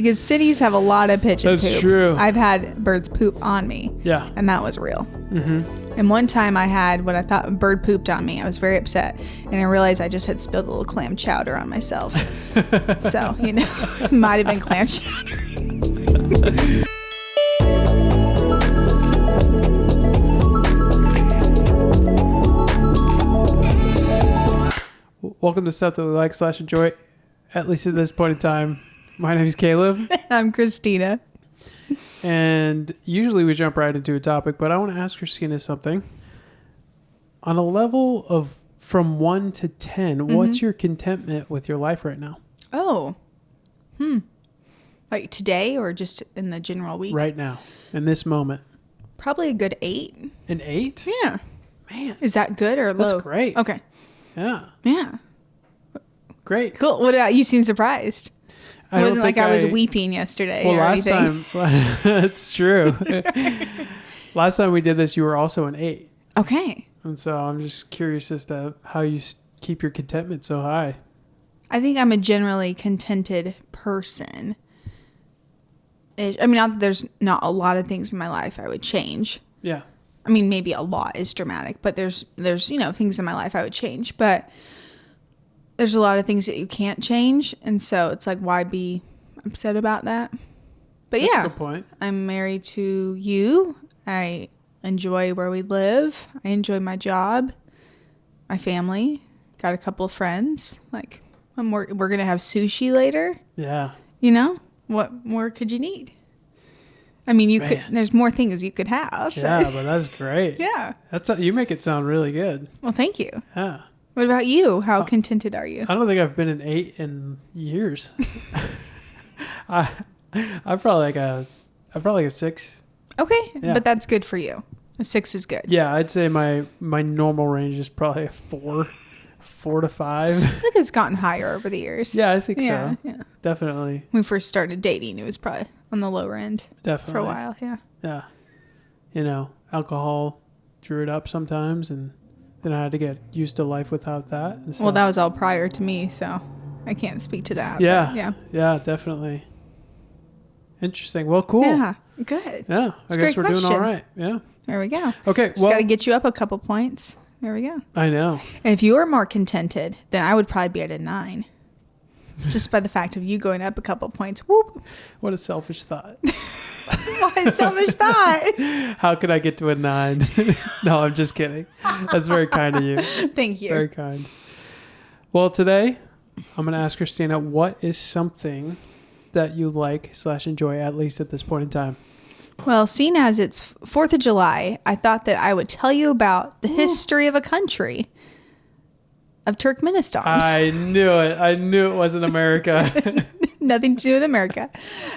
Because cities have a lot of pitch and poop. That's true. I've had birds poop on me. Yeah. And that was real. Mm-hmm. And one time I had what I thought a bird pooped on me. I was very upset. And I realized I just had spilled a little clam chowder on myself. So, it might have been clam chowder. Welcome to Stuff That We Like / Enjoy, at least at this point in time. My name is Caleb. I'm Christina. And usually we jump right into a topic, but I want to ask Christina something. On a level of from 1 to 10, what's your contentment with your life right now? Oh. Like today or just in the general week? Right now, in this moment. Probably a good 8. An 8? Yeah. Man. Is that good or low? That's great. Okay. Yeah. Yeah. Great. Cool. What about you? Seem surprised. It wasn't like I was weeping yesterday. Well, or last anything. time, that's true. Last time we did this, you were also an 8. Okay. And so I'm just curious as to how you keep your contentment so high. I think I'm a generally contented person. I mean, not that there's not a lot of things in my life I would change. Yeah. I mean, maybe a lot is dramatic, but there's things in my life I would change. But there's a lot of things that you can't change. And so it's like, why be upset about that? But That's yeah, a good point. I'm married to you. I enjoy where we live. I enjoy my job, my family. Got a couple of friends. Like, we're going to have sushi later. Yeah. What more could you need? I mean, there's more things you could have. Yeah, but that's great. Yeah. You make it sound really good. Well, thank you. Yeah. What about you? How contented are you? I don't think I've been an 8 in years. I'm probably like a 6. Okay, Yeah. but that's good for you. A 6 is good. Yeah, I'd say my normal range is probably a 4 to 5. I think it's gotten higher over the years. Yeah, I think Yeah. so. Definitely. When we first started dating, it was probably on the lower end. Definitely. For a while, yeah. Yeah. Alcohol drew it up sometimes, and then I had to get used to life without that. And so, Well, that was all prior to me, so I can't speak to that. Yeah. But yeah. Yeah, definitely. Interesting. Well, cool. Yeah, good. Yeah, I a guess great we're doing all question. right. Yeah. There we go. Okay. Just got to get you up a couple points. There we go. I know. And if you were more contented, then I would probably be at a 9. Just by the fact of you going up a couple points. Whoop. What a selfish thought. Why selfish thought? How could I get to a 9? No, I'm just kidding. That's very kind of you. Thank you. Very kind. Well, today I'm going to ask Christina, what is something that you like / enjoy, at least at this point in time? Well, seeing as it's 4th of July, I thought that I would tell you about the history of a country, of Turkmenistan. I knew it. I knew it wasn't America. Nothing to do with America.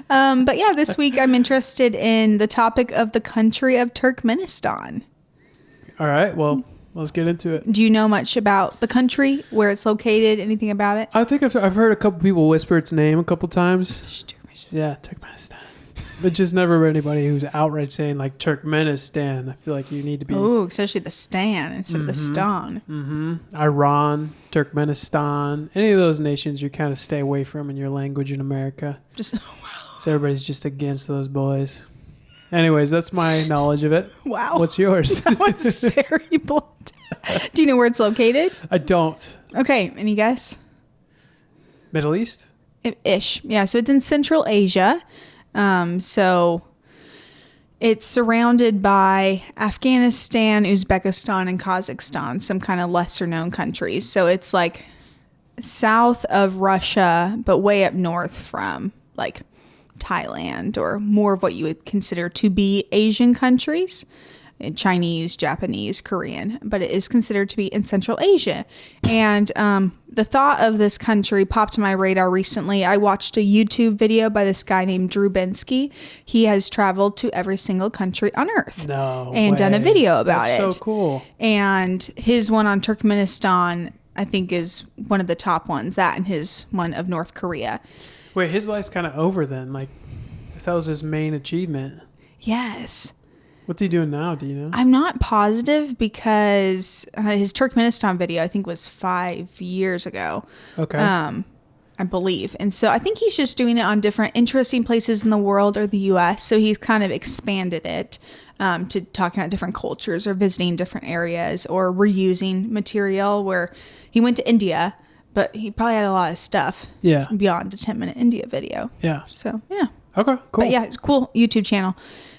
But yeah, this week I'm interested in the topic of the country of Turkmenistan. All right. Well, let's get into it. Do you know much about the country, where it's located, anything about it? I think I've heard a couple people whisper its name a couple times. Yeah, Turkmenistan. But just never heard anybody who's outright saying like Turkmenistan. I feel like you need to be. Oh, especially the stan instead of the stan. Mm-hmm. Iran, Turkmenistan, any of those nations you kind of stay away from in your language in America. So everybody's just against those boys. Anyways, that's my knowledge of it. Wow. What's yours? That was very blunt. Do you know where it's located? I don't. Okay, any guess? Middle East? Ish. Yeah, so it's in Central Asia. So it's surrounded by Afghanistan, Uzbekistan, and Kazakhstan, some kind of lesser known countries. So it's like south of Russia, but way up north from like Thailand, or more of what you would consider to be Asian countries. Chinese, Japanese, Korean, but it is considered to be in Central Asia. And the thought of this country popped to my radar recently. I watched a YouTube video by this guy named Drew Bensky. He has traveled to every single country on Earth. And done a video about it. That's so cool. And his one on Turkmenistan, I think, is one of the top ones. That and his one of North Korea. Wait, his life's kind of over then. Like, if that was his main achievement. Yes. What's he doing now? Do you know? I'm not positive because his Turkmenistan video, I think, was 5 years ago. Okay. I believe. And so I think he's just doing it on different interesting places in the world or the U.S. So he's kind of expanded it to talking about different cultures or visiting different areas or reusing material, where he went to India, but he probably had a lot of stuff beyond a 10-minute India video. Yeah. So, yeah. Okay, cool. But yeah, it's a cool YouTube channel.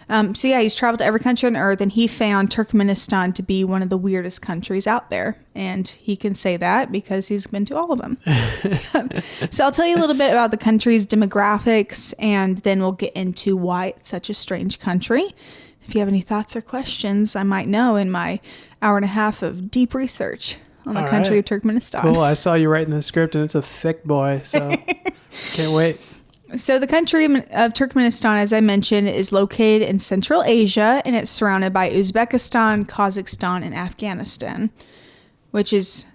So yeah, he's traveled to every country on earth, and he found Turkmenistan to be one of the weirdest countries out there. And he can say that because he's been to all of them. So I'll tell you a little bit about the country's demographics, and then we'll get into why it's such a strange country. If you have any thoughts or questions, I might know in my hour and a half of deep research on the country of Turkmenistan. Cool. I saw you writing the script, and it's a thick boy, so can't wait. So the country of Turkmenistan, as I mentioned, is located in Central Asia, and it's surrounded by Uzbekistan, Kazakhstan, and Afghanistan, which is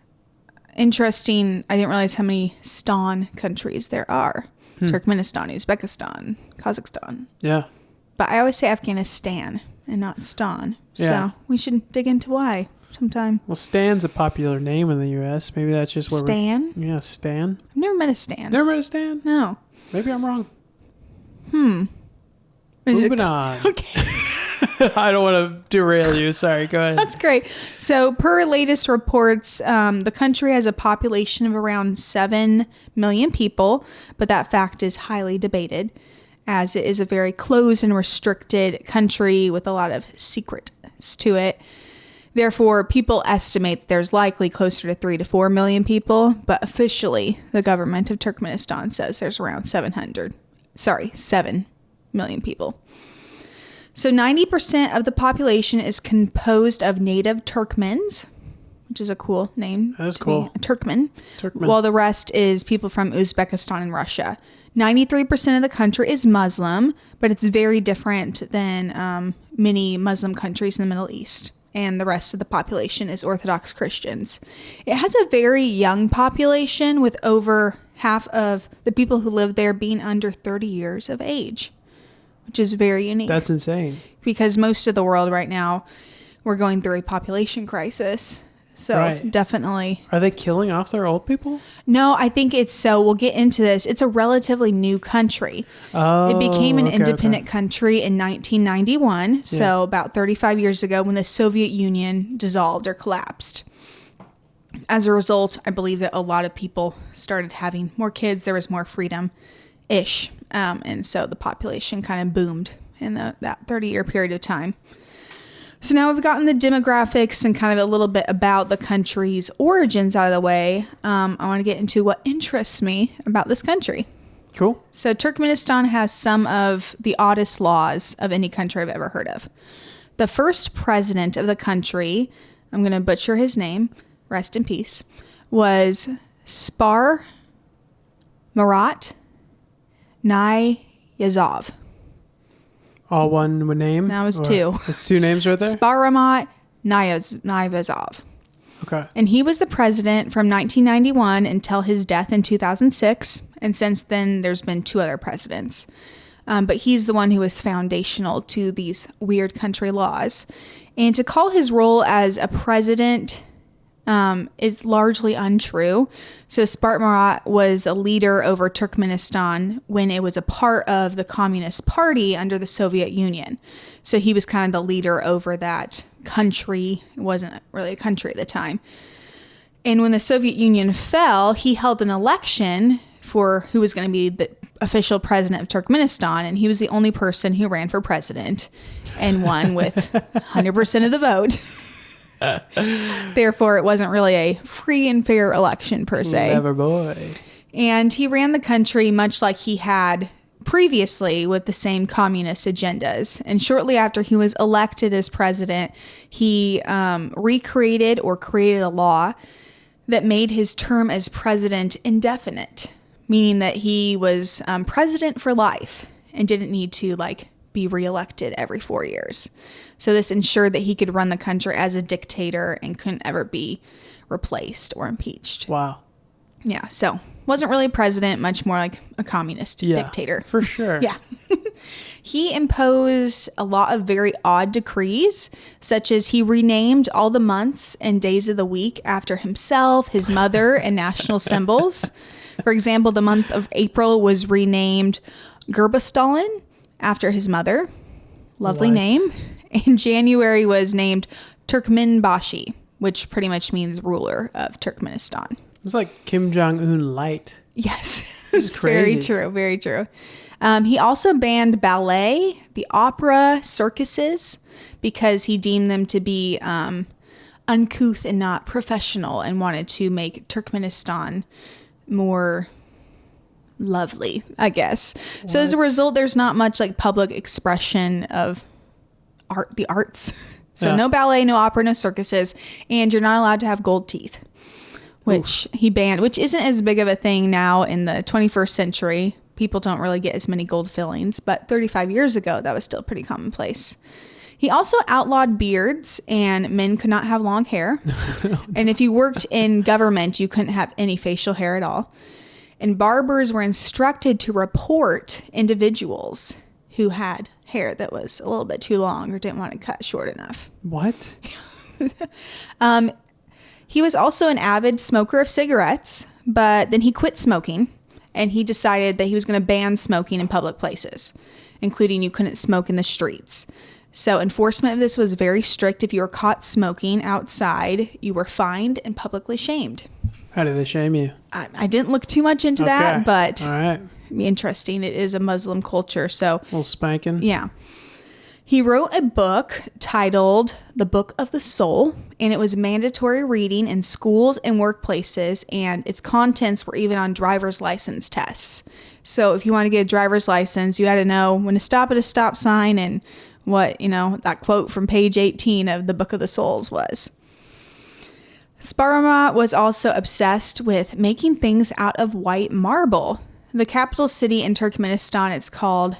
interesting. I didn't realize how many Stan countries there are. Turkmenistan, Uzbekistan, Kazakhstan. Yeah. But I always say Afghanistan and not Stan. Yeah. So we should dig into why sometime. Well, Stan's a popular name in the U.S. Maybe that's just where Stan? Yeah, Stan. I've never met a Stan. Never met a Stan? No. Maybe I'm wrong. Is Moving on. Okay. I don't want to derail you. Sorry, go ahead. That's great. So per latest reports, the country has a population of around 7 million people, but that fact is highly debated, as it is a very closed and restricted country with a lot of secrets to it. Therefore, people estimate that there's likely closer to 3 to 4 million people, but officially, the government of Turkmenistan says there's around 7 million people. So 90% of the population is composed of native Turkmens, which is a cool name. That's cool. Turkmen. While the rest is people from Uzbekistan and Russia. 93% of the country is Muslim, but it's very different than many Muslim countries in the Middle East. And the rest of the population is Orthodox Christians. It has a very young population, with over half of the people who live there being under 30 years of age, which is very unique. That's insane. Because most of the world right now, we're going through a population crisis. So definitely. Are they killing off their old people? No, I think we'll get into this. It's a relatively new country. Oh, it became an independent country in 1991. So about 35 years ago, when the Soviet Union dissolved or collapsed. As a result, I believe that a lot of people started having more kids. There was more freedom-ish. And so the population kind of boomed in that 30-year period of time. So now we've gotten the demographics and kind of a little bit about the country's origins out of the way. I want to get into what interests me about this country. Cool. So Turkmenistan has some of the oddest laws of any country I've ever heard of. The first president of the country, I'm going to butcher his name, rest in peace, was Spar Marat Niyazov. All one name? That was two. It's two names right there? Sparamat Niyazov. Okay. And he was the president from 1991 until his death in 2006. And since then, there's been 2 other presidents. But he's the one who was foundational to these weird country laws. And to call his role as a president is largely untrue. So Spart Marat was a leader over Turkmenistan when it was a part of the Communist Party under the Soviet Union. So he was kind of the leader over that country. It wasn't really a country at the time. And when the Soviet Union fell, he held an election for who was going to be the official president of Turkmenistan. And he was the only person who ran for president and won with 100% of the vote. Therefore, it wasn't really a free and fair election per se. Clever boy. And he ran the country much like he had previously with the same communist agendas. And shortly after he was elected as president, he recreated or created a law that made his term as president indefinite, meaning that he was president for life and didn't need to be reelected every 4 years. So this ensured that he could run the country as a dictator and couldn't ever be replaced or impeached. Wow. Yeah, so wasn't really a president, much more like a communist dictator. For sure. Yeah. He imposed a lot of very odd decrees, such as he renamed all the months and days of the week after himself, his mother, and national symbols. For example, the month of April was renamed Gerbestallen after his mother. Lovely What? name. And January was named Turkmenbashi, which pretty much means ruler of Turkmenistan. It's like Kim Jong-un light. Yes, This is it's very crazy. true. Very true. He also banned ballet, the opera, circuses, because he deemed them to be uncouth and not professional, and wanted to make Turkmenistan more lovely, I guess. So as a What? result, there's not much like public expression of the arts. So Yeah. no ballet, no opera, no circuses, and you're not allowed to have gold teeth, which he banned, which isn't as big of a thing now in the 21st century. People don't really get as many gold fillings, but 35 years ago, that was still pretty commonplace. He also outlawed beards, and men could not have long hair. And if you worked in government, you couldn't have any facial hair at all. And barbers were instructed to report individuals who had hair that was a little bit too long or didn't want to cut short enough. What? He was also an avid smoker of cigarettes, but then he quit smoking, and he decided that he was going to ban smoking in public places, including you couldn't smoke in the streets. So enforcement of this was very strict. If you were caught smoking outside, you were fined and publicly shamed. How did they shame you? I didn't look too much into that, Okay. but All right. interesting. It is a Muslim culture, so A little spanking. yeah. He wrote a book titled The Book of the Soul, and it was mandatory reading in schools and workplaces, and its contents were even on driver's license tests. So if you want to get a driver's license, you had to know when to stop at a stop sign and what, that quote from page 18 of the Book of the Souls was. Sparama was also obsessed with making things out of white marble. The capital city in Turkmenistan, it's called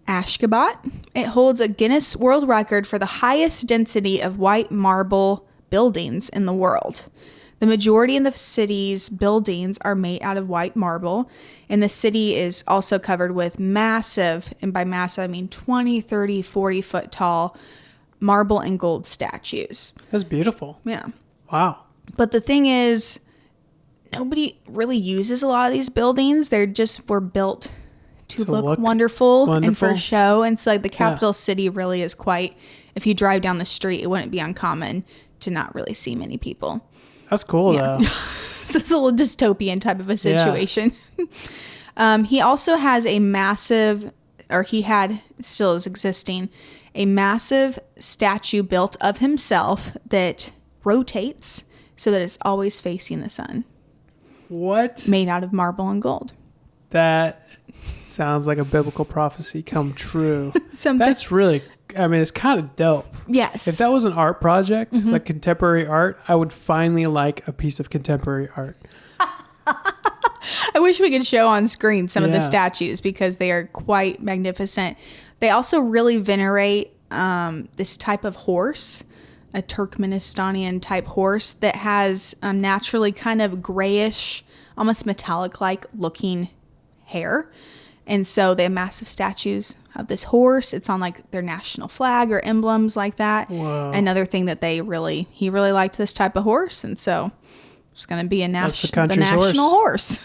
Ashgabat. It holds a Guinness World Record for the highest density of white marble buildings in the world. The majority of the city's buildings are made out of white marble, and the city is also covered with massive, and by massive I mean 20, 30, 40 foot tall marble and gold statues. That's beautiful. Yeah. Wow. But the thing is, nobody really uses a lot of these buildings. They just were built to look wonderful and for show. And so like the capital city really is quite, if you drive down the street, it wouldn't be uncommon to not really see many people. That's cool, though. So it's a little dystopian type of a situation. He also has a massive, or he had, still is existing, a massive statue built of himself that rotates so that it's always facing the sun. What? Made out of marble and gold. That sounds like a biblical prophecy come true. Something. That's really, it's kind of dope. Yes. If that was an art project, like contemporary art, I would finally like a piece of contemporary art. I wish we could show on screen some of the Yeah. statues because they are quite magnificent. They also really venerate this type of horse, a Turkmenistanian type horse that has naturally kind of grayish, almost metallic-like looking hair. And so they have massive statues of this horse. It's on like their national flag or emblems like that. Whoa. Another thing that he really liked this type of horse. And so it's going to be the national horse.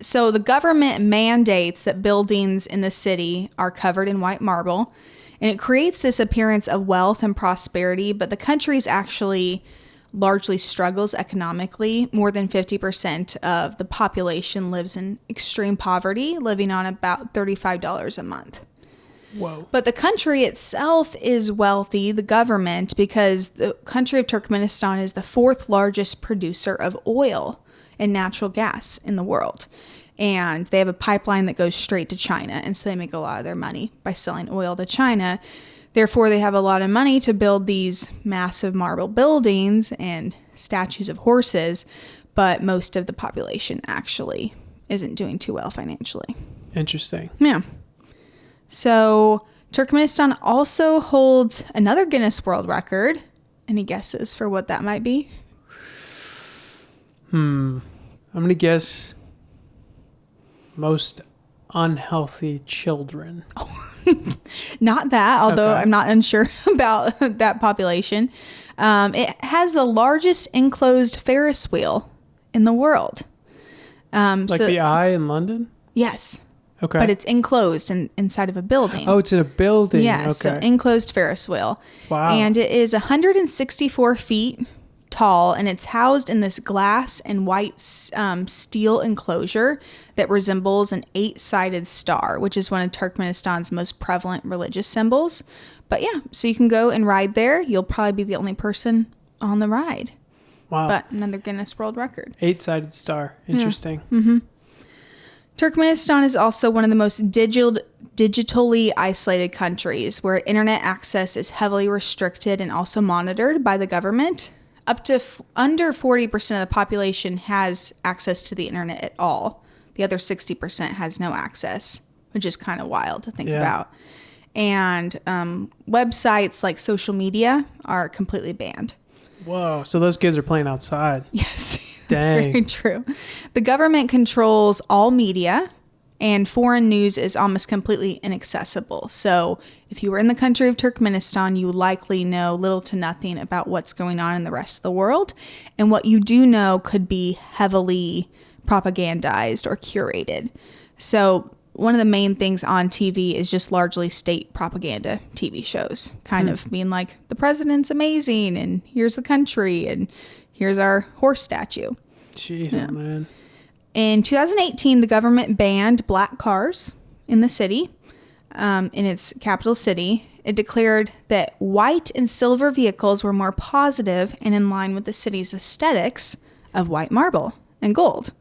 So the government mandates that buildings in the city are covered in white marble, and it creates this appearance of wealth and prosperity, but the country's actually largely struggles economically. More than 50% of the population lives in extreme poverty, living on about $35 a month. Whoa. But the country itself is wealthy, the government, because the country of Turkmenistan is the fourth largest producer of oil and natural gas in the world. And they have a pipeline that goes straight to China. And so they make a lot of their money by selling oil to China. Therefore, they have a lot of money to build these massive marble buildings and statues of horses. But most of the population actually isn't doing too well financially. Interesting. Yeah. So Turkmenistan also holds another Guinness World Record. Any guesses for what that might be? I'm going to guess most unhealthy children. Not that, although Okay. I'm not unsure about that population. It has the largest enclosed Ferris wheel in the world. Like the Eye in London? Yes. Okay. But it's enclosed inside of a building. Oh, it's in a building. Yeah, Okay. so enclosed Ferris wheel. Wow. And it is 164 feet tall, and it's housed in this glass and white steel enclosure that resembles an 8-sided star, which is one of Turkmenistan's most prevalent religious symbols. But yeah, so you can go and ride there. You'll probably be the only person on the ride. Wow. But another Guinness World Record. 8-sided star. Interesting. Yeah. Mm-hmm. Turkmenistan is also one of the most digitally isolated countries where internet access is heavily restricted and also monitored by the government. Up to under 40% of the population has access to the internet at all. The other 60% has no access, which is kind of wild to think about. And websites like social media are completely banned. Whoa. So those kids are playing outside. Yes. Dang. That's very true. The government controls all media, and foreign news is almost completely inaccessible. So if you were in the country of Turkmenistan, you likely know little to nothing about what's going on in the rest of the world. And what you do know could be heavily propagandized or curated. So one of the main things on TV is just largely state propaganda TV shows, kind of being like, the president's amazing, and here's the country, and here's our horse statue. Jeez, man. In 2018, the government banned black cars in the city, in its capital city. It declared that white and silver vehicles were more positive and in line with the city's aesthetics of white marble and gold.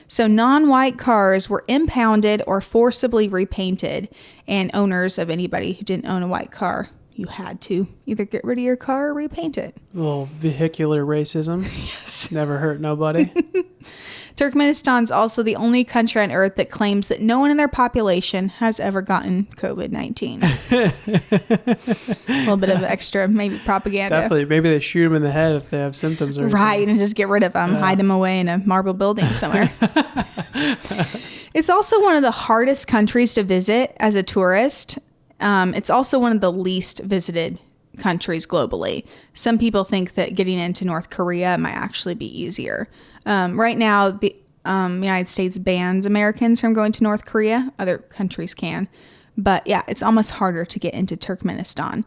So non-white cars were impounded or forcibly repainted, and owners of anybody who didn't own a white car, you had to either get rid of your car or repaint it. A little vehicular racism. Yes. Never hurt nobody. Turkmenistan's also the only country on earth that claims that no one in their population has ever gotten COVID-19. A little bit of extra, maybe propaganda. Definitely. Maybe they shoot them in the head if they have symptoms or anything. Right, and just get rid of them, hide them away in a marble building somewhere. It's also one of the hardest countries to visit as a tourist. It's also one of the least visited countries globally. Some people think that getting into North Korea might actually be easier. Right now, the United States bans Americans from going to North Korea. Other countries can. But yeah, it's almost harder to get into Turkmenistan.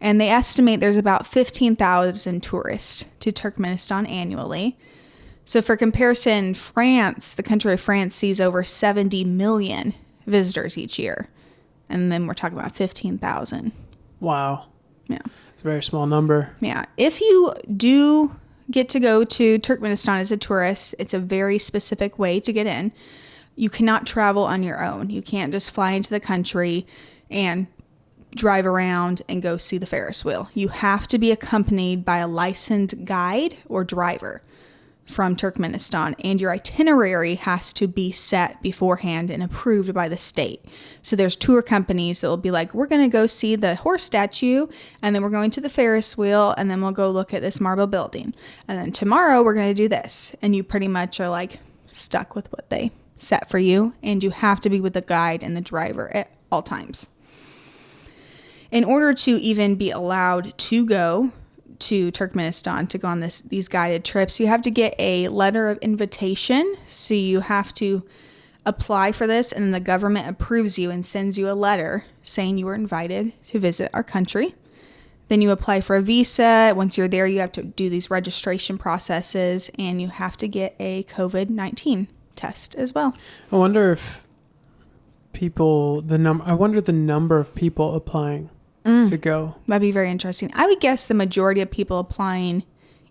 And they estimate there's about 15,000 tourists to Turkmenistan annually. So for comparison, France, the country of France, sees over 70 million visitors each year. And then we're talking about 15,000. Wow. Yeah. It's a very small number. Yeah. If you do get to go to Turkmenistan as a tourist, it's a very specific way to get in. You cannot travel on your own. You can't just fly into the country and drive around and go see the Ferris wheel. You have to be accompanied by a licensed guide or driver from Turkmenistan, and your itinerary has to be set beforehand and approved by the state. So there's tour companies that will be like, we're going to go see the horse statue, and then we're going to the Ferris wheel, and then we'll go look at this marble building. And then tomorrow we're going to do this. And you pretty much are like stuck with what they set for you, and you have to be with the guide and the driver at all times. In order to even be allowed to go to Turkmenistan to go on these guided trips, you have to get a letter of invitation. So you have to apply for this, and then the government approves you and sends you a letter saying you were invited to visit our country. Then you apply for a visa. Once you're there, you have to do these registration processes, and you have to get a COVID-19 test as well. I wonder if the number of people applying to go. That'd be very interesting. I would guess the majority of people applying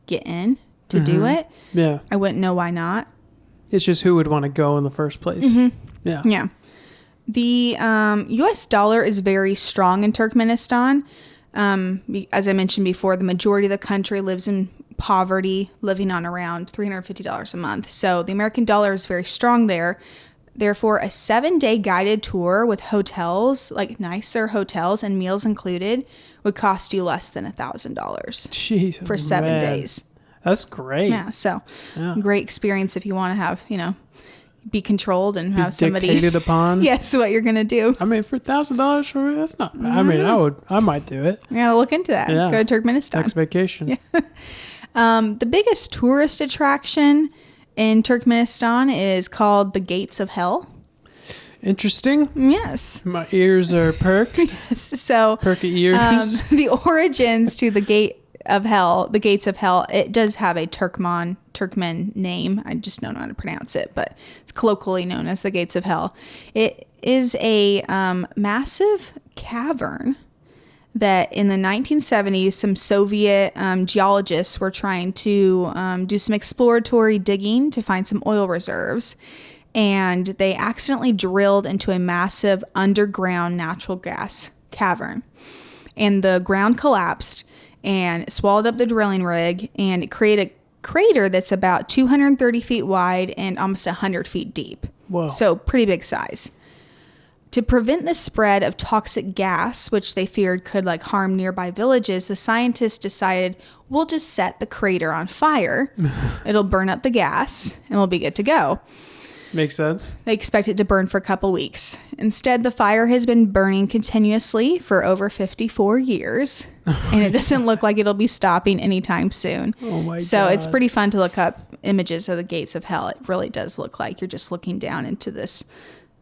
get in to do it. Yeah. I wouldn't know why not. It's just who would want to go in the first place. Yeah. Yeah. The U.S. dollar is very strong in Turkmenistan. As I mentioned before, the majority of the country lives in poverty, living on around $350 a month. So the American dollar is very strong there. Therefore, a 7-day guided tour with hotels, like nicer hotels and meals included, would cost you less than $1,000 for 7 days. That's great. Yeah, so great experience if you want to have, be controlled and have somebody dictated upon. Yes, what you're gonna do. I mean, for $1,000, that's not bad. I mean, I might do it. Yeah, look into that. Yeah. Go to Turkmenistan. Next vacation. Yeah. The biggest tourist attraction in Turkmenistan is called the Gates of Hell. Interesting. Yes. My ears are perked. Yes. So Perky ears. the origins to the Gates of Hell, it does have a Turkmen name. I just don't know how to pronounce it, but it's colloquially known as the Gates of Hell. It is a massive cavern that in the 1970s, some Soviet geologists were trying to do some exploratory digging to find some oil reserves. And they accidentally drilled into a massive underground natural gas cavern. And the ground collapsed and swallowed up the drilling rig, and it created a crater that's about 230 feet wide and almost 100 feet deep. Whoa. So pretty big size. To prevent the spread of toxic gas, which they feared could harm nearby villages, the scientists decided, we'll just set the crater on fire. It'll burn up the gas and we'll be good to go. Makes sense. They expect it to burn for a couple weeks. Instead, the fire has been burning continuously for over 54 years, and it doesn't look like it'll be stopping anytime soon. Oh my God. So it's pretty fun to look up images of the Gates of Hell. It really does look like you're just looking down into this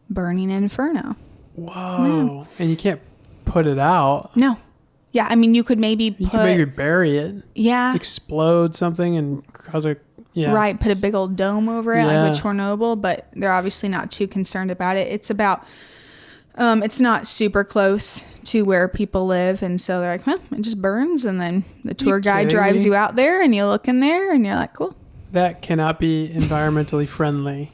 burning inferno. Whoa. And you can't put it out. No. Yeah, I mean, you could maybe bury it. Yeah. Explode something and cause a... Yeah. Right, put a big old dome over it like with Chernobyl, but they're obviously not too concerned about it. It's about, it's not super close to where people live, and so they're like, it just burns, and then the tour guide drives you out there, and you look in there, and you're like, cool. That cannot be environmentally friendly.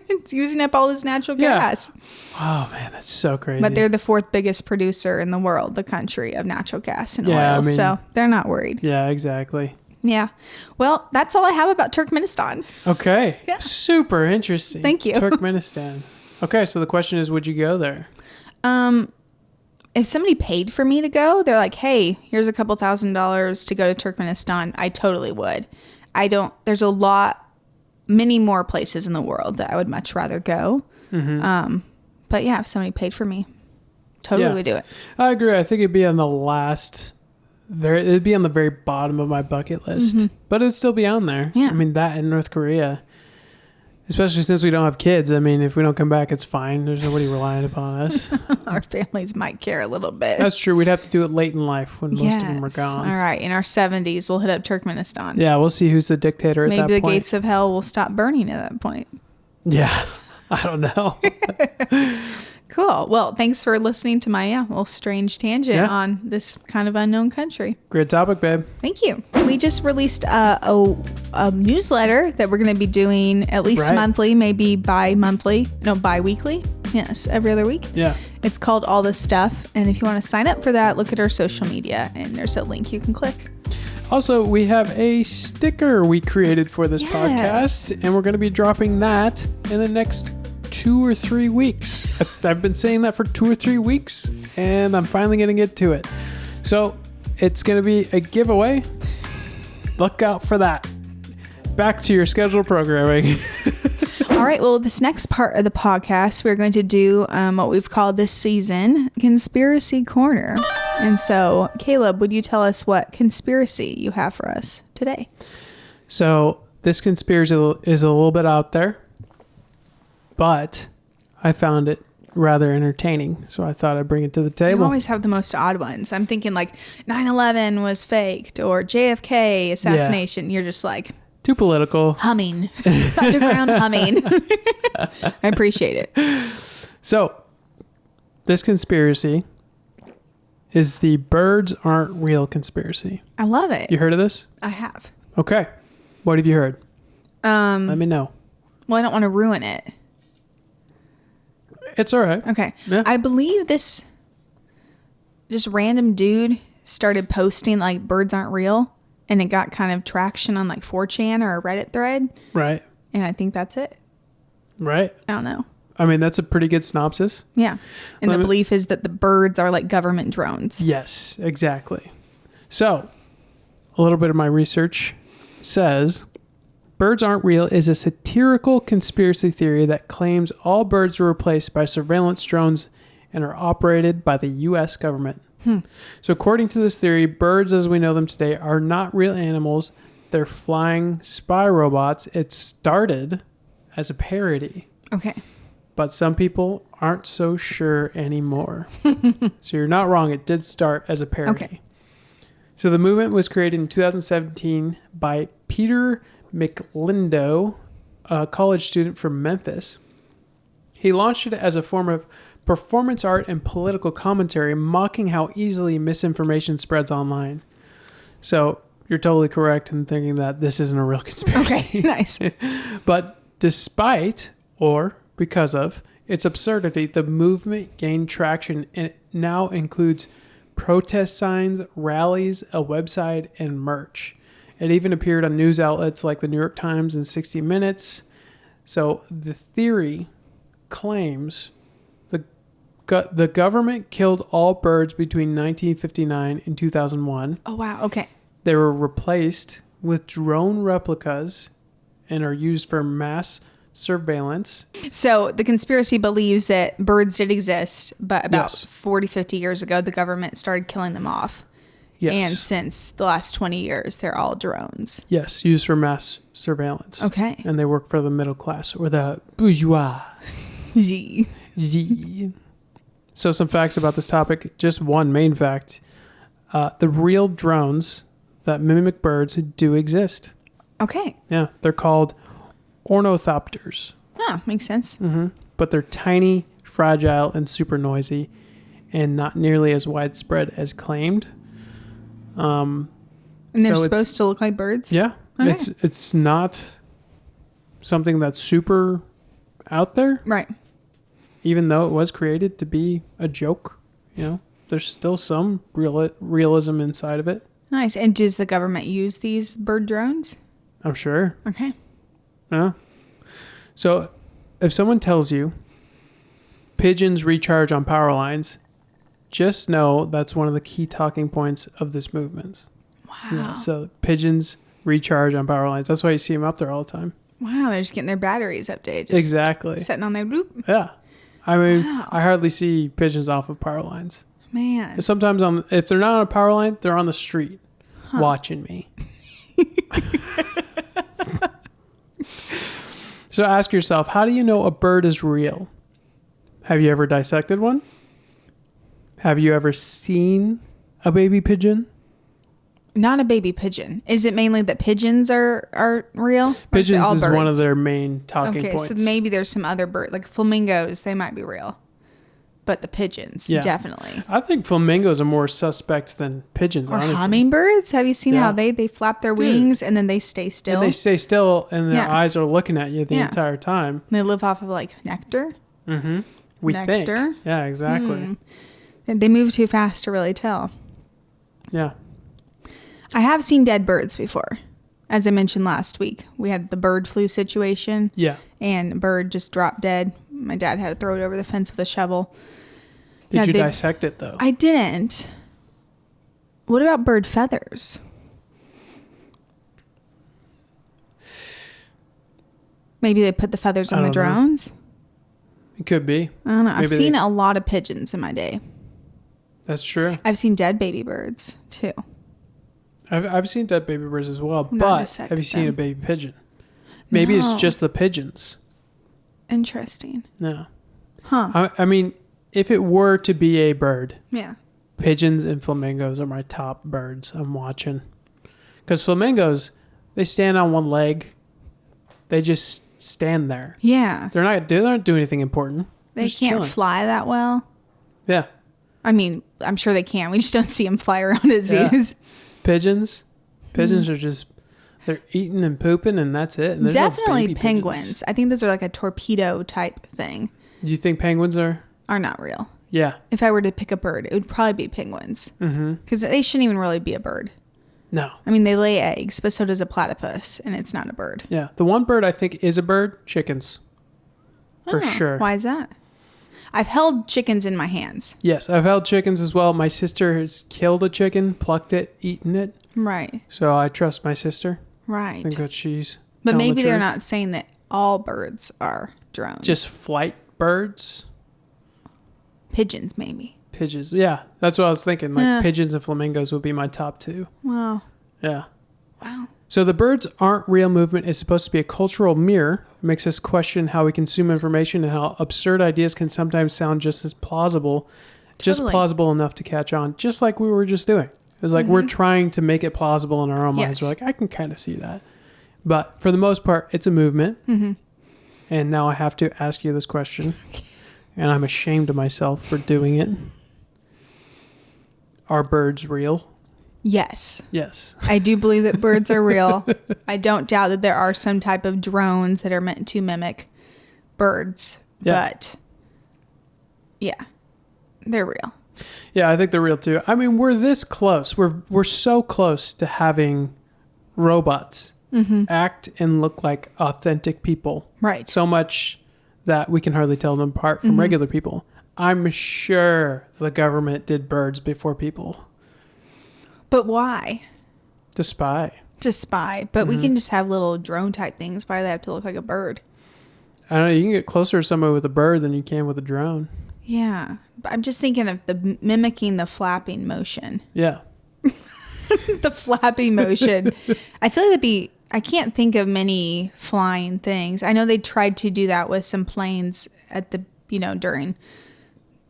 It's using up all this natural gas. Oh, man, that's so crazy. But they're the fourth biggest producer in the world, the country, of natural gas and oil, so they're not worried. Yeah, exactly. Yeah. Well, that's all I have about Turkmenistan. Okay. Yeah. Super interesting. Thank you. Turkmenistan. Okay, so the question is, would you go there? If somebody paid for me to go, they're like, hey, here's a couple $1,000s to go to Turkmenistan, I totally would. There's many more places in the world that I would much rather go. Mm-hmm. But yeah, if somebody paid for me, totally would do it. I agree. I think it'd be on the it'd be on the very bottom of my bucket list, but it'd still be on there. Yeah. I mean, that in North Korea, especially since we don't have kids. I mean, if we don't come back, it's fine. There's nobody relying upon us. Our families might care a little bit. That's true. We'd have to do it late in life when most of them are gone. All right. In our 70s, we'll hit up Turkmenistan. Yeah, we'll see who's the dictator at that point. Maybe the Gates of Hell will stop burning at that point. Yeah. I don't know. Cool. Well, thanks for listening to my little strange tangent on this kind of unknown country. Great topic, babe. Thank you. We just released a newsletter that we're going to be doing at least monthly, maybe bi-weekly. Yes, every other week. Yeah. It's called All This Stuff. And if you want to sign up for that, look at our social media and there's a link you can click. Also, we have a sticker we created for this podcast, and we're going to be dropping that in the next 2 or 3 weeks. I've been saying that for 2 or 3 weeks, and I'm finally going to get to it. So it's going to be a giveaway. Look out for that. Back to your scheduled programming. All right. Well, this next part of the podcast, we're going to do what we've called this season Conspiracy Corner. And so, Caleb, would you tell us what conspiracy you have for us today? So this conspiracy is a little bit out there, but I found it rather entertaining, so I thought I'd bring it to the table. You always have the most odd ones. I'm thinking 9/11 was faked or JFK assassination. Yeah. You're just like... Too political. Humming. Underground humming. I appreciate it. So, this conspiracy is the birds aren't real conspiracy. I love it. You heard of this? I have. Okay. What have you heard? Let me know. Well, I don't want to ruin it. It's all right. Okay. Yeah. I believe this just random dude started posting birds aren't real, and it got kind of traction on 4chan or a Reddit thread. Right. And I think that's it. Right. I don't know. I mean, that's a pretty good synopsis. Yeah. And the belief is that the birds are like government drones. Yes, exactly. So, a little bit of my research says birds aren't real is a satirical conspiracy theory that claims all birds were replaced by surveillance drones and are operated by the U.S. government. So according to this theory, birds as we know them today are not real animals, they're flying spy robots. It started as a parody, Okay. but some people aren't so sure anymore. So you're not wrong. It did start as a parody. Okay. So the movement was created in 2017 by Peter McLindo, a college student from Memphis. He launched it as a form of performance art and political commentary, mocking how easily misinformation spreads online. So you're totally correct in thinking that this isn't a real conspiracy. Okay. Nice. But despite, or because of, its absurdity, the movement gained traction and it now includes protest signs, rallies, a website, and merch. It even appeared on news outlets like the New York Times and 60 Minutes. So the theory claims the government killed all birds between 1959 and 2001. Oh, wow. Okay. They were replaced with drone replicas and are used for mass surveillance. So the conspiracy believes that birds did exist, but about Yes. 40, 50 years ago, the government started killing them off. Yes. And since the last 20 years, they're all drones. Yes, used for mass surveillance. Okay. And they work for the middle class or the bourgeois. Z. Z. So some facts about this topic. Just one main fact. The real drones that mimic birds do exist. Okay. Yeah, they're called ornithopters. Makes sense. But they're tiny, fragile, and super noisy, and not nearly as widespread as claimed. And they're so supposed to look like birds? Yeah, Okay. it's not something that's super out there, Right. even though it was created to be a joke. You know, there's still some realism inside of it. Nice. And does the government use these bird drones? I'm sure. Okay. Yeah. So, if someone tells you pigeons recharge on power lines, just know that's one of the key talking points of this movement. Wow. Yeah, so pigeons recharge on power lines. That's why you see them up there all the time. Wow. They're just getting their batteries updated. Just Exactly. sitting on their bloop. Yeah. I mean, Wow. I hardly see pigeons off of power lines. Man. Sometimes if they're not on a power line, they're on the street watching me. So ask yourself, how do you know a bird is real? Have you ever dissected one? Have you ever seen a baby pigeon? Not a baby pigeon. Is it mainly that pigeons are real? Or is it Pigeons all is one of birds? their main talking Okay, points. so maybe there's some other bird, like flamingos. They might be real, but the pigeons, Yeah. definitely. I think flamingos are more suspect than pigeons, Or honestly. hummingbirds. Have you seen Yeah. how they flap their wings and then they stay still? And they stay still and their Yeah. eyes are looking at you the Yeah. entire time. They live off of like nectar. We Nectar? think. Yeah, exactly. And they move too fast to really tell. Yeah. I have seen dead birds before. As I mentioned last week, we had the bird flu situation. Yeah. And a bird just dropped dead. My dad had to throw it over the fence with a shovel. Did Yeah, you they- dissect it though? I didn't. What about bird feathers? Maybe they put the feathers I on the don't know. drones? It could be. I don't know. I've Maybe seen they- a lot of pigeons in my day. That's true. I've seen dead baby birds too. I've seen dead baby birds as well, Not but dissected have you seen a them. baby pigeon? Maybe No. it's just the pigeons. Interesting. No. Huh. I mean, if it were to be a bird, Yeah. pigeons and flamingos are my top birds I'm watching. Because flamingos, they stand on one leg. They just stand there. Yeah. They don't do anything important. They're They just can't chilling. fly that well. Yeah. I mean, I'm sure they can. We just don't see them fly around at Yeah. zoos. Pigeons are just, they're eating and pooping and that's it. And there's no Definitely baby penguins. pigeons. I think those are like a torpedo type thing. Do you think penguins are? Not real. Yeah. If I were to pick a bird, it would probably be penguins. Because they shouldn't even really be a bird. No. I mean, they lay eggs, but so does a platypus, and it's not a bird. Yeah. The one bird I think is a bird, chickens. For Oh, sure. Why is that? I've held chickens in my hands. Yes, I've held chickens as well. My sister has killed a chicken, plucked it, eaten it. Right. So I trust my sister. I Right. think that she's But telling maybe the they're truth. not saying that all birds are drones. Just flight birds. pigeons, maybe. Pigeons. Yeah, that's what I was thinking. Like Yeah. pigeons and flamingos would be my top two. Wow. Yeah. Wow. So the birds aren't real movement is supposed to be a cultural mirror. It makes us question how we consume information and how absurd ideas can sometimes sound just as plausible, just Totally. plausible enough to catch on, just like we were just doing. It was like we're trying to make it plausible in our own minds. Yes. We're like, I can kind of see that. But for the most part, it's a movement. And now I have to ask you this question. And I'm ashamed of myself for doing it. Are birds real? Yes. Yes. I do believe that birds are real. I don't doubt that there are some type of drones that are meant to mimic birds. Yeah. But yeah, they're real. Yeah, I think they're real too. I mean, we're this close. We're so close to having robots act and look like authentic people. Right. So much that we can hardly tell them apart from regular people. I'm sure the government did birds before people. But why? To spy. To spy. But we can just have little drone type things. Why do they have to look like a bird? I don't know. You can get closer to somebody with a bird than you can with a drone. Yeah. But I'm just thinking of the mimicking the flapping motion. Yeah. The flapping motion. I feel like I can't think of many flying things. I know they tried to do that with some planes at the, during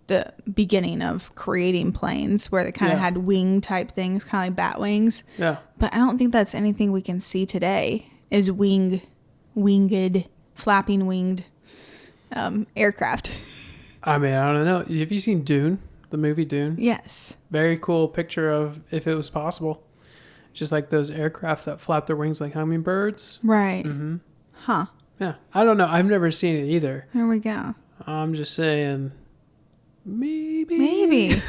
the beginning of creating planes where they kind of had wing type things, kind of like bat wings. Yeah. But I don't think that's anything we can see today is winged, flapping winged aircraft. I mean, I don't know. Have you seen Dune? The movie Dune? Yes. Very cool picture of if it was possible. Just like those aircraft that flap their wings like hummingbirds. Right. Huh. Yeah. I don't know. I've never seen it either. There we go. I'm just saying maybe.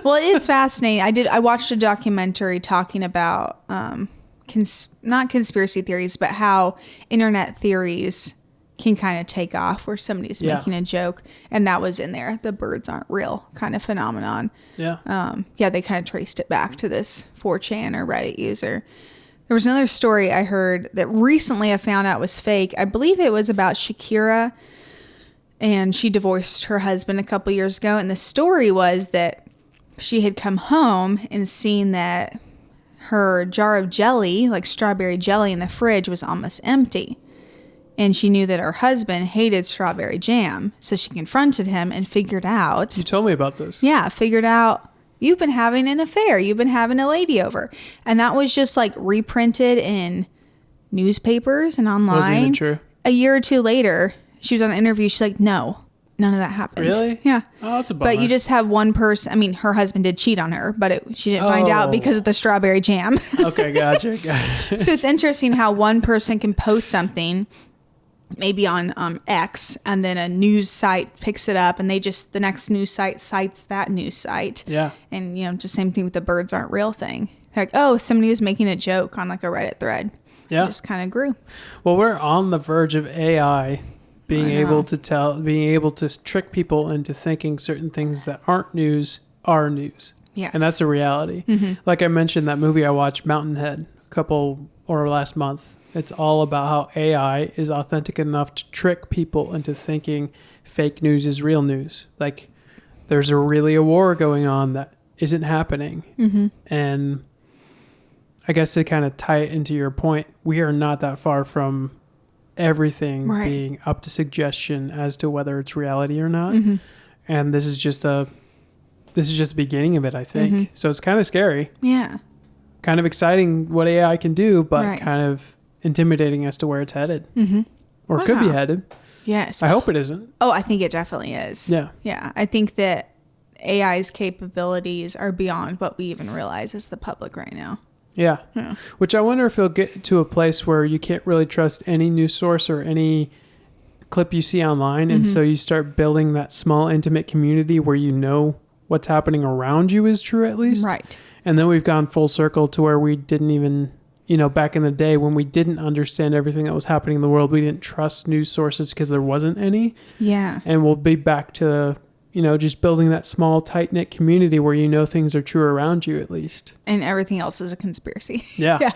Well, it is fascinating. I watched a documentary talking about not conspiracy theories, but how internet theories can kind of take off where somebody's making a joke, and that was in there. The birds aren't real kind of phenomenon. Yeah. They kind of traced it back to this 4chan or Reddit user. There was another story I heard that recently I found out was fake. I believe it was about Shakira, and she divorced her husband a couple years ago. And the story was that she had come home and seen that her jar of jelly, like strawberry jelly in the fridge, was almost empty. And she knew that her husband hated strawberry jam. So she confronted him and figured out. You told me about this. Yeah, figured out, you've been having an affair. You've been having a lady over. And that was just like reprinted in newspapers and online. Wasn't even true. A year or two later, she was on an interview. She's like, no, none of that happened. Really? Yeah. Oh, that's a bummer. But you just have one person. I mean, her husband did cheat on her, but she didn't find out because of the strawberry jam. Okay, gotcha. So it's interesting how one person can post something maybe on X, and then a news site picks it up, and the next news site cites that news site. Yeah. And, just same thing with the birds aren't real thing. Like, oh, somebody was making a joke on like a Reddit thread. Yeah. It just kind of grew. Well, we're on the verge of AI being able to trick people into thinking certain things that aren't news are news. Yes. And that's a reality. Like I mentioned, that movie I watched, Mountainhead, last month. It's all about how AI is authentic enough to trick people into thinking fake news is real news. Like there's really a war going on that isn't happening. And I guess to kind of tie it into your point, we are not that far from everything being up to suggestion as to whether it's reality or not. And this is just the beginning of it, I think. So it's kind of scary. Yeah. Kind of exciting what AI can do, but kind of intimidating as to where it's headed. Or could be headed. Yes. I hope it isn't. Oh, I think it definitely is. Yeah. Yeah. I think that AI's capabilities are beyond what we even realize as the public right now. Yeah. Which I wonder if it'll get to a place where you can't really trust any news source or any clip you see online. And so you start building that small, intimate community where you know what's happening around you is true at least. Right. And then we've gone full circle to where we didn't even, back in the day when we didn't understand everything that was happening in the world, we didn't trust news sources because there wasn't any. Yeah. And we'll be back to, just building that small, tight-knit community where things are true around you at least. And everything else is a conspiracy. Yeah.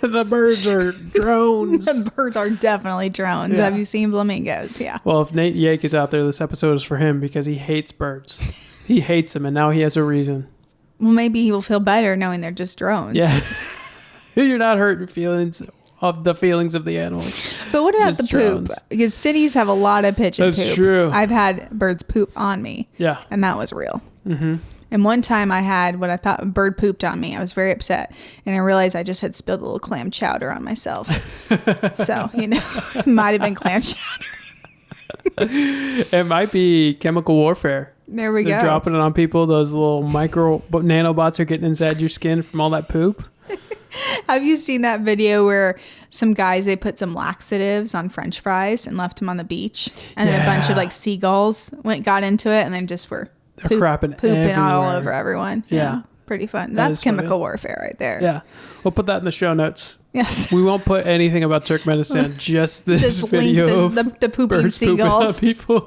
The birds are drones. The birds are definitely drones. Yeah. Have you seen flamingos? Yeah. Well, if Nate Yake is out there, this episode is for him because he hates birds. He hates them, and now he has a reason. Well, maybe he will feel better knowing they're just drones. Yeah. You're not hurting feelings of the animals. But what about Just the poop? drones. Because cities have a lot of pigeon That's poop. true. I've had birds poop on me. Yeah. And that was real. Mm-hmm. And one time I had what I thought a bird pooped on me. I was very upset. And I realized I just had spilled a little clam chowder on myself. So, it might have been clam chowder. It might be chemical warfare. There we They're go. dropping it on people. Those little nanobots are getting inside your skin from all that poop. Have you seen that video where some guys, they put some laxatives on French fries and left them on the beach? And then a bunch of like seagulls got into it and then just were crapping pooping all everywhere. over everyone. Yeah. Pretty fun. That That's is funny. chemical warfare right there. Yeah. We'll put that in the show notes. Yes. We won't put anything about Turkmenistan, just this Just video link of the pooping birds pooping on seagulls. people.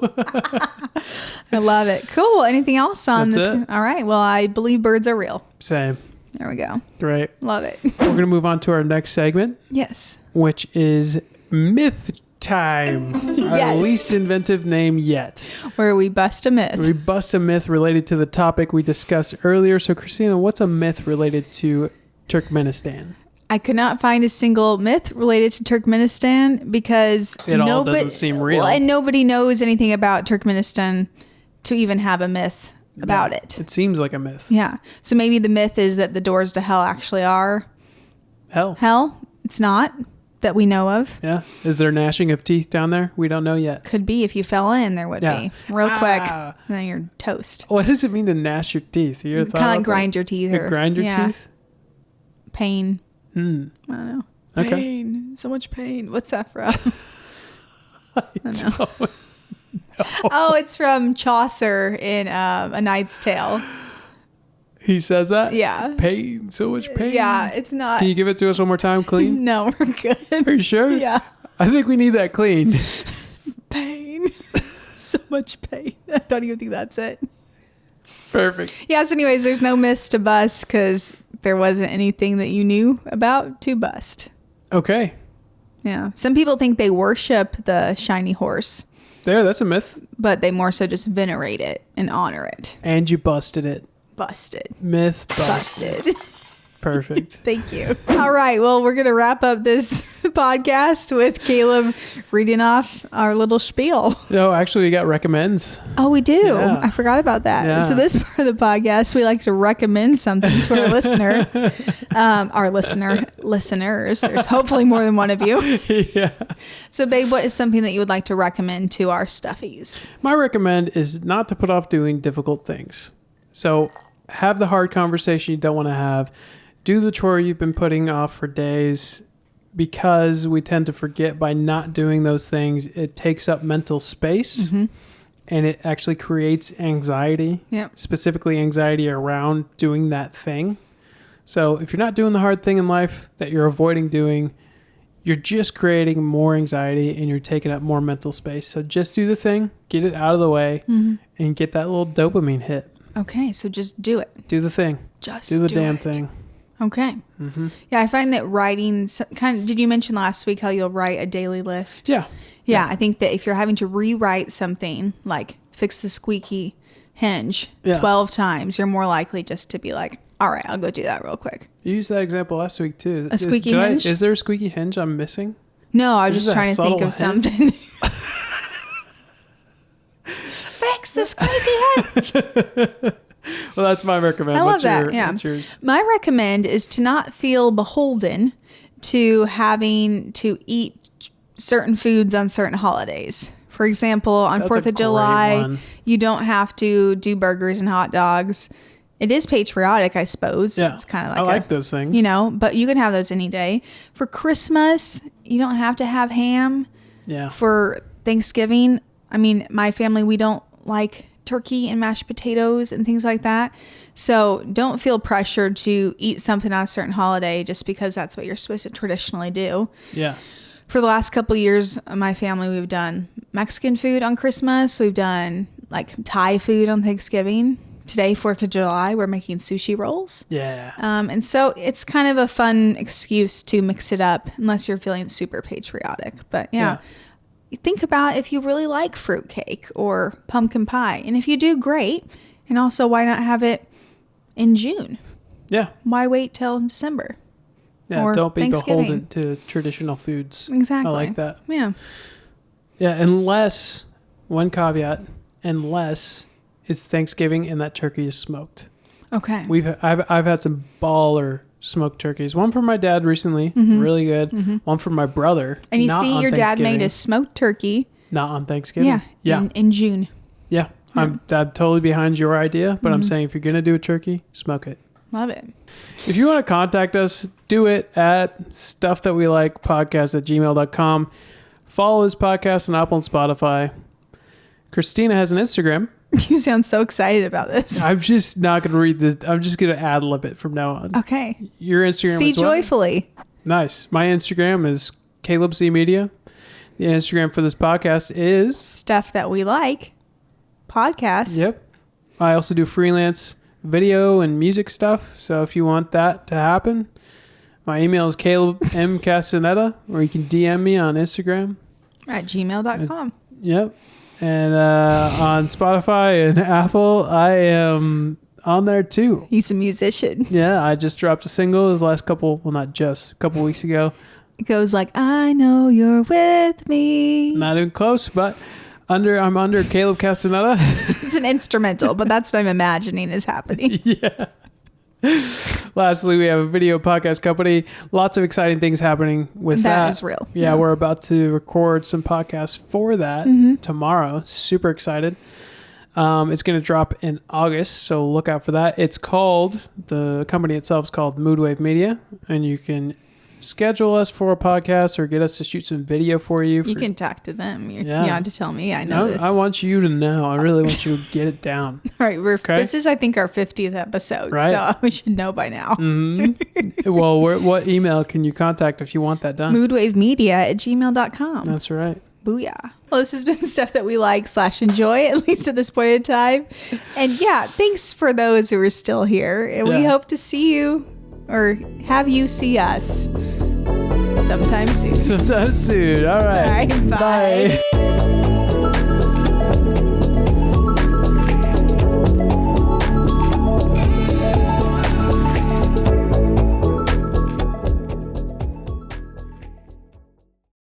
I love it. Cool. Anything else on That's this? it. All right. Well, I believe birds are real. Same. There we go. Great. Love it. We're going to move on to our next segment, Yes. which is Myth Time. Our Yes. least inventive name yet. Where we bust a myth. We bust a myth related to the topic we discussed earlier. So, Christina, what's a myth related to Turkmenistan? I could not find a single myth related to Turkmenistan because It all doesn't seem real. Well, and nobody knows anything about Turkmenistan to even have a myth about Yeah, it. It seems like a myth. Yeah. So maybe the myth is that the doors to hell actually are Hell. hell. It's not that we know of. Yeah. Is there gnashing of teeth down there? We don't know yet. Could be if you fell in, there would Yeah. be real quick, Ah. and then you're toast. What does it mean to gnash your teeth? You ever thought Kind of like about grind your teeth. that? Or, Grind your yeah, teeth? Pain. Hmm. I don't know. Okay. Pain. So much pain. What's that from? I know. don't know. Oh, it's from Chaucer in A Knight's Tale. He says that? Yeah. Pain. So much pain. Yeah, it's not. Can you give it to us one more time, clean? No, we're good. Are you sure? Yeah. I think we need that clean. Pain. So much pain. I don't even think that's it. Perfect. Yes, anyways, there's no myths to bust because there wasn't anything that you knew about to bust. Okay. Yeah. Some people think they worship the shiny horse, That's a myth. but they more so just venerate it and honor it. And you busted it. Busted. Myth busted. Busted. Perfect. Thank you. All right. Well, we're going to wrap up this podcast with Caleb reading off our little spiel. No, actually, we got recommends. Oh, we do. Yeah. I forgot about that. Yeah. So this part of the podcast, we like to recommend something to our listeners. There's hopefully more than one of you. Yeah. So, babe, what is something that you would like to recommend to our stuffies? My recommend is not to put off doing difficult things. So have the hard conversation you don't want to have. Do the chore you've been putting off for days, because we tend to forget by not doing those things. It takes up mental space and it actually creates anxiety, Yep. specifically anxiety around doing that thing. So if you're not doing the hard thing in life that you're avoiding doing, you're just creating more anxiety and you're taking up more mental space. So just do the thing, get it out of the way, and get that little dopamine hit. Okay. So just do it. Do the thing. Just Do the damn it. thing. Okay. Yeah. I find that writing did you mention last week how you'll write a daily list? Yeah. Yeah, I think that if you're having to rewrite something like fix the squeaky hinge 12 times, you're more likely just to be like, all right, I'll go do that real quick. You used that example last week too. A squeaky hinge? Is there a squeaky hinge I'm missing? No, I was This just is a trying to think of subtle hint. something. Fix the squeaky hinge. Well, that's my recommend. I love What's that. Yeah. What's yours? My recommend is to not feel beholden to having to eat certain foods on certain holidays. For example, on That's a 4th of great July, one. you don't have to do burgers and hot dogs. It is patriotic, I suppose. Yeah. It's kind of I like like those things. but you can have those any day. For Christmas, you don't have to have ham. Yeah. For Thanksgiving, I mean, my family, we don't like turkey and mashed potatoes and things like that. So don't feel pressured to eat something on a certain holiday just because that's what you're supposed to traditionally do. Yeah. For the last couple of years, my family, we've done Mexican food on Christmas. We've done like Thai food on Thanksgiving. Today, 4th of July, we're making sushi rolls. Yeah. And so it's kind of a fun excuse to mix it up unless you're feeling super patriotic. But yeah. Think about if you really like fruitcake or pumpkin pie. And if you do, great. And also, why not have it in June? Yeah. Why wait till December? Yeah, or don't be Thanksgiving. beholden to traditional foods. Exactly. I like that. Yeah. Yeah, unless, one caveat, unless it's Thanksgiving and that turkey is smoked. Okay. I've had some baller smoked turkeys. One from my dad recently, really good. One from my brother. And you not see, on your dad made a Thanksgiving. smoked turkey. Not on Thanksgiving. Yeah. In June. Yeah. I'm totally behind your idea, but I'm saying if you're going to do a turkey, smoke it. Love it. If you want to contact us, do it at stuffthatwelikepodcast@gmail.com. Follow this podcast on Apple and Spotify. Christina has an Instagram. You sound so excited about this. I'm just not going to read this. I'm just going to ad-lib it from now on. Okay. Your Instagram See is what? joyfully. Nice. My Instagram is Caleb C Media. The Instagram for this podcast is Stuff That We Like podcast. Yep. I also do freelance video and music stuff. So if you want that to happen, my email is Caleb M Castaneda, or you can DM me on Instagram. At gmail.com. Yep. And on Spotify and Apple, I am on there too. He's a musician. Yeah, I just dropped a single this last couple weeks ago. It goes like, I know you're with me. Not even close, but I'm under Caleb Castaneda. It's an instrumental, but that's what I'm imagining is happening. Yeah. Lastly, we have a video podcast company. Lots of exciting things happening with that. That is real. Yeah, we're about to record some podcasts for that tomorrow. Super excited. It's going to drop in August, so look out for that. The company itself is called Moodwave Media, and you can schedule us for a podcast or get us to shoot some video for you. You can talk to them. You don't have to tell me. I know this. I want you to know. I really want you to get it down. All right. This is, I think, our 50th episode. Right. So we should know by now. Well, what email can you contact if you want that done? Moodwavemedia@gmail.com. That's right. Booyah. Well, this has been Stuff That We Like /enjoy, at least at this point in time. And yeah, thanks for those who are still here. And we hope to see you or have you see us sometime soon. Sometime soon. All right. All right. Bye.